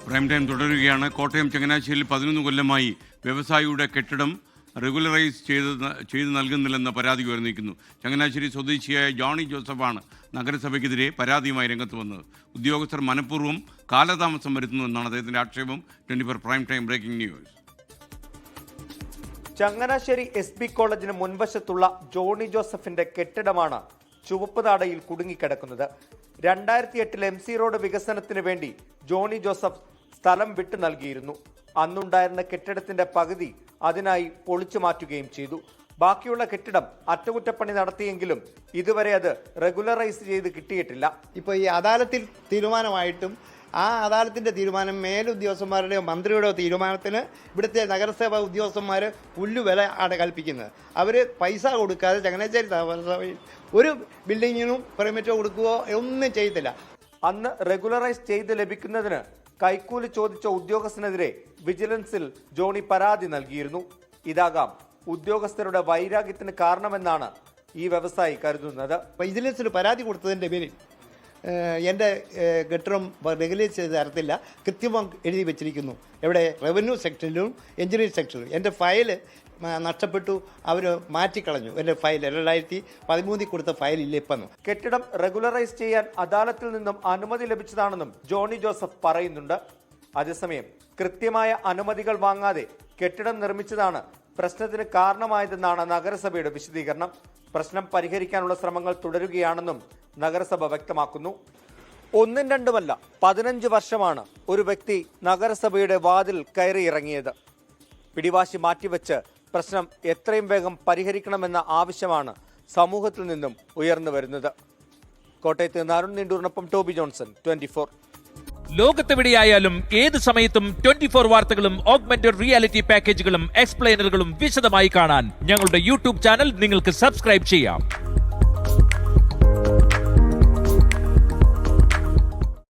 Prime time തുടരുകയാണ്. കോട്ടയം ചങ്ങനാശ്ശേരിയിൽ 11 കൊല്ലമായി വ്യവസായിയുടെ കെട്ടിടം റെഗുലറൈസ് ചെയ്ത് നൽകുന്നില്ലെന്ന പരാതി ഉയർന്നിരിക്കുന്നു. ചങ്ങനാശ്ശേരി സ്വദേശിയായ ജോണി ജോസഫാണ് നഗരസഭയ്ക്കെതിരെ പരാതിയുമായി രംഗത്ത് വന്നത്. ഉദ്യോഗസ്ഥർ മനഃപൂർവ്വം കാലതാമസം വരുത്തുന്നുവെന്നാണ് അദ്ദേഹത്തിൻ്റെ ആക്ഷേപം. 24 prime time breaking news. Changanassery SB കോളേജിന് മുൻവശത്തുള്ള ജോണി ജോസഫിന്റെ കെട്ടിടമാണ് ചുവപ്പ് നാടയിൽ കുടുങ്ങിക്കിടക്കുന്നത്. 2008 MC റോഡ് വികസനത്തിന് വേണ്ടി ജോണി ജോസഫ് സ്ഥലം വിട്ടു നൽകിയിരുന്നു. അന്നുണ്ടായിരുന്ന കെട്ടിടത്തിന്റെ പകുതി അതിനായി പൊളിച്ചു മാറ്റുകയും ചെയ്തു. ബാക്കിയുള്ള കെട്ടിടം അറ്റകുറ്റപ്പണി നടത്തിയെങ്കിലും ഇതുവരെ അത് റെഗുലറൈസ് ചെയ്ത് കിട്ടിയിട്ടില്ല. ഇപ്പോൾ ഈ അദാലത്തിൽ തീരുമാനമായിട്ടും ആ അദാലത്തിൻ്റെ തീരുമാനം മേലുദ്യോഗസ്ഥന്മാരുടെയോ മന്ത്രിയുടെയോ തീരുമാനത്തിന് ഇവിടുത്തെ നഗരസഭ ഉദ്യോഗസ്ഥന്മാർ പുല്ലുവില ആണ് കൽപ്പിക്കുന്നത്. അവർ പൈസ കൊടുക്കാതെ ചങ്ങനാശ്ശേരി നഗരസഭയിൽ ഒരു ബിൽഡിങ്ങിനും പെർമിറ്റ് കൊടുക്കുകയോ ഒന്നും ചെയ്തില്ല. അന്ന് റെഗുലറൈസ് ചെയ്ത് ലഭിക്കുന്നതിന് കൈക്കൂലി ചോദിച്ച ഉദ്യോഗസ്ഥനെതിരെ വിജിലൻസിൽ ജോണി പരാതി നൽകിയിരുന്നു. ഇതാകാം ഉദ്യോഗസ്ഥരുടെ വൈരാഗ്യത്തിന് കാരണമെന്നാണ് ഈ വ്യവസായി കരുതുന്നത്. വിജിലൻസിൽ പരാതി കൊടുത്തതിൻ്റെ പേരിൽ എൻ്റെ കെട്ടിടം റെഗുലേറ്റ് ചെയ്ത് തരത്തില്ല, കൃത്യമായി എഴുതി വെച്ചിരിക്കുന്നു. എവിടെ? റവന്യൂ സെക്ഷനിലും എഞ്ചിനീയറിംഗ് സെക്ഷനിലും. എൻ്റെ ഫയൽ നഷ്ടപ്പെട്ടു, അവർ മാറ്റിക്കളഞ്ഞു. എൻ്റെ ഫയൽ 2013 കൊടുത്ത ഫയലില്ല ഇപ്പം. കെട്ടിടം റെഗുലറൈസ് ചെയ്യാൻ അദാലത്തിൽ നിന്നും അനുമതി ലഭിച്ചതാണെന്നും ജോണി ജോസഫ് പറയുന്നുണ്ട്. അതേസമയം കൃത്യമായ അനുമതികൾ വാങ്ങാതെ കെട്ടിടം നിർമ്മിച്ചതാണ് പ്രശ്നത്തിന് കാരണമായതെന്നാണ് നഗരസഭയുടെ വിശദീകരണം. പ്രശ്നം പരിഹരിക്കാനുള്ള ശ്രമങ്ങൾ തുടരുകയാണെന്നും നഗരസഭ വ്യക്തമാക്കുന്നു. 1-2 15 വർഷമാണ് ഒരു വ്യക്തി നഗരസഭയുടെ വാതിൽ കയറിയിറങ്ങിയത്. പിടിവാശി മാറ്റിവെച്ച് പ്രശ്നം എത്രയും വേഗം പരിഹരിക്കണമെന്ന ആവശ്യമാണ് സമൂഹത്തിൽ നിന്നും ഉയർന്നു വരുന്നത്. കോട്ടയത്ത് നിന്ന് അരുൺ നീണ്ടൂരിനൊപ്പം ടോബി ജോൺസൺ, 24. ലോകത്തെവിടെയായാലും ഏത് സമയത്തും 24 വാർത്തകളും ഓഗ്മെന്റഡ് റിയാലിറ്റി പാക്കേജുകളും എക്സ്പ്ലെയിനറുകളും വിശദമായി കാണാൻ ഞങ്ങളുടെ യൂട്യൂബ് ചാനൽ നിങ്ങൾക്ക് സബ്സ്ക്രൈബ് ചെയ്യാം.